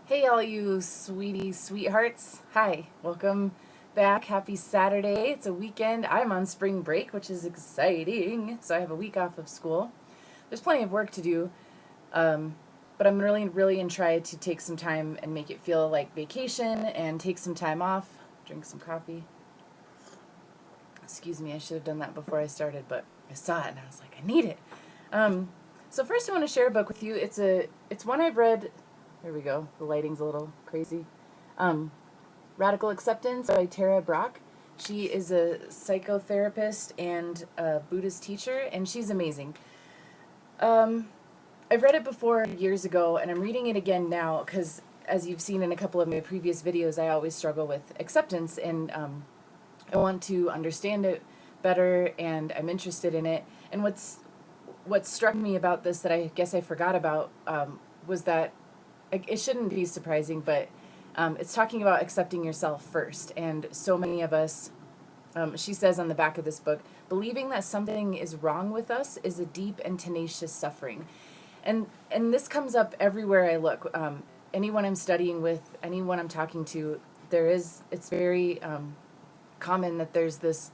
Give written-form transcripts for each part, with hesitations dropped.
Hey, all you sweetie sweethearts. Hi, welcome back. Happy Saturday. It's a weekend. I'm on spring break, which is exciting. So I have a week off of school. There's plenty of work to do, um, but I'm really and try to take some time and make it feel like vacation and take some time off, drink some coffee. Excuse me, I should have done that before I started, but I saw it and I was like, I need it. Um, so first, I want to share a book with you. It's one I've read. Here we go. The lighting's a little crazy. Um, Radical Acceptance by Tara Brach. She is a psychotherapist and a Buddhist teacher, and she's amazing. Um, I've read it before years ago, and I'm reading it again now because, as you've seen in a couple of my previous videos, I always struggle with acceptance, and I want to understand it better, and I'm interested in it. And what struck me about this that I guess I forgot about was that it shouldn't be surprising, but it's talking about accepting yourself first. And so many of us, she says on the back of this book, believing that something is wrong with us is a deep and tenacious suffering. And this comes up everywhere I look. Anyone I'm studying with, anyone I'm talking to, it's very common that there's this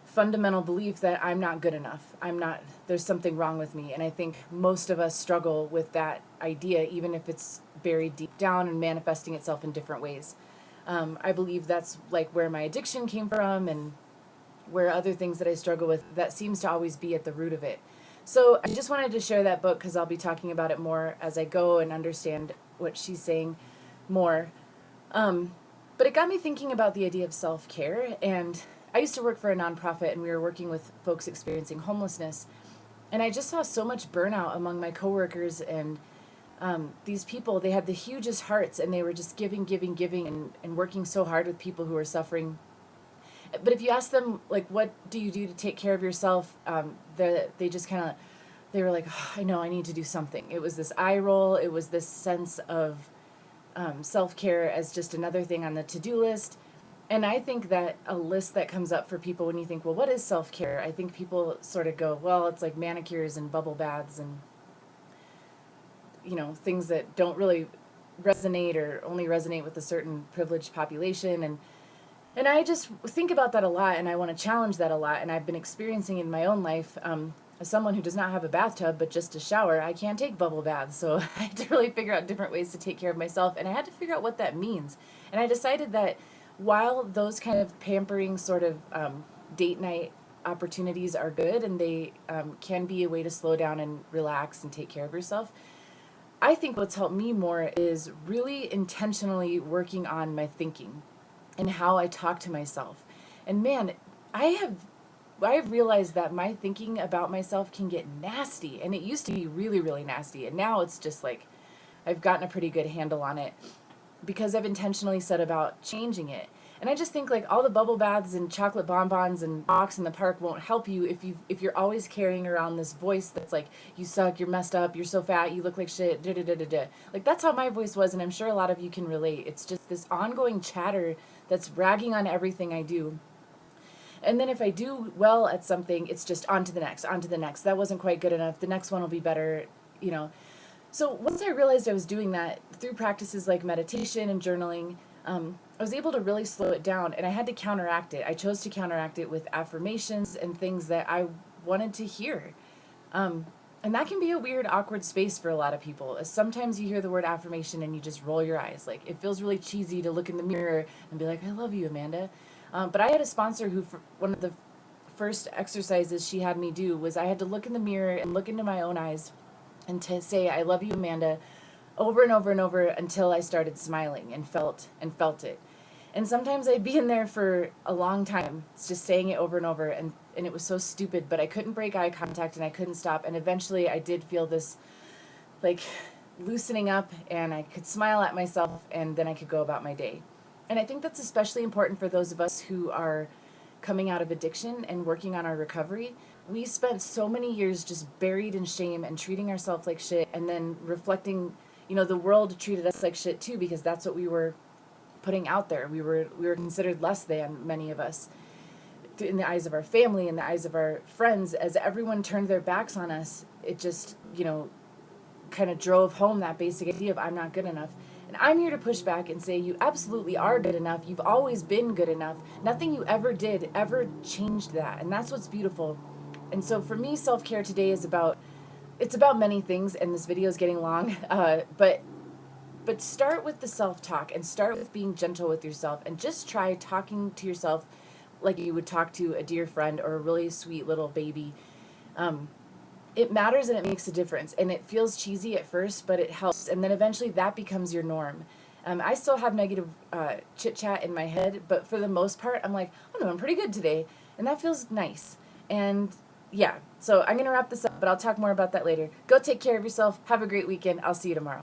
fundamental belief that I'm not good enough. There's something wrong with me. And I think most of us struggle with that idea, even if it's buried deep down and manifesting itself in different ways. I believe that's like where my addiction came from and where other things that I struggle with, that seems to always be at the root of it. So I just wanted to share that book because I'll be talking about it more as I go and understand what she's saying more. Um, but it got me thinking about the idea of self-care. And I used to work for a nonprofit, and we were working with folks experiencing homelessness. And I just saw so much burnout among my coworkers, and these people, they had the hugest hearts, and they were just giving, and working so hard with people who were suffering. But if you ask them, like, what do you do to take care of yourself, they just kind of, they were like, oh, I know I need to do something. It was this eye roll. It was this sense of self-care as just another thing on the to-do list. And I think that a list that comes up for people when you think, well, what is self-care? I think people sort of go, well, it's like manicures and bubble baths and, things that don't really resonate or only resonate with a certain privileged population. And I just think about that a lot, and I want to challenge that a lot. And I've been experiencing in my own life, as someone who does not have a bathtub but just a shower, I can't take bubble baths. So I had to really figure out different ways to take care of myself, and I had to figure out what that means. And I decided that while those kind of pampering sort of date night opportunities are good, and they can be a way to slow down and relax and take care of yourself, I think what's helped me more is really intentionally working on my thinking and how I talk to myself. And man, I have I've realized that my thinking about myself can get nasty, and it used to be really nasty, and now it's just like I've gotten a pretty good handle on it because I've intentionally set about changing it. And I just think like all the bubble baths and chocolate bonbons and walks in the park won't help you if you're always carrying around this voice that's like, you suck, you're messed up, you're so fat, you look like shit, da da da da da. Like that's how my voice was, and I'm sure a lot of you can relate. It's just this ongoing chatter that's ragging on everything I do. And then if I do well at something, it's just on to the next, on to the next. That wasn't quite good enough. The next one will be better, you know. So once I realized I was doing that through practices like meditation and journaling, I was able to really slow it down, and I had to counteract it. I chose to counteract it with affirmations and things that I wanted to hear. Um, and that can be a weird, awkward space for a lot of people. Sometimes you hear the word affirmation and you just roll your eyes. Like, it feels really cheesy to look in the mirror and be like, I love you, Amanda. But I had a sponsor who, for one of the first exercises she had me do was I had to look in the mirror and look into my own eyes and to say, I love you, Amanda, over and over and over until I started smiling and felt it. And sometimes I'd be in there for a long time, just saying it over and over, and it was so stupid, but I couldn't break eye contact and I couldn't stop. And eventually I did feel this like loosening up, and I could smile at myself, and then I could go about my day. And I think that's especially important for those of us who are coming out of addiction and working on our recovery. We spent so many years just buried in shame and treating ourselves like shit, and then reflecting, the world treated us like shit too, because that's what we were putting out there. We were considered less than, many of us, in the eyes of our family, in the eyes of our friends. As everyone turned their backs on us, it just, kind of drove home that basic idea of I'm not good enough. And I'm here to push back and say you absolutely are good enough. You've always been good enough. Nothing you ever did ever changed that. And that's what's beautiful. And so for me, self-care today is about, it's about many things, and this video is getting long, but start with the self-talk and start with being gentle with yourself, and just try talking to yourself like you would talk to a dear friend or a really sweet little baby. It matters and it makes a difference, and it feels cheesy at first, but it helps, and then eventually that becomes your norm. I still have negative chit chat in my head, but for the most part, I'm like, oh no, I'm pretty good today, and that feels nice. And yeah, so I'm gonna wrap this up, but I'll talk more about that later. Go take care of yourself. Have a great weekend. I'll see you tomorrow.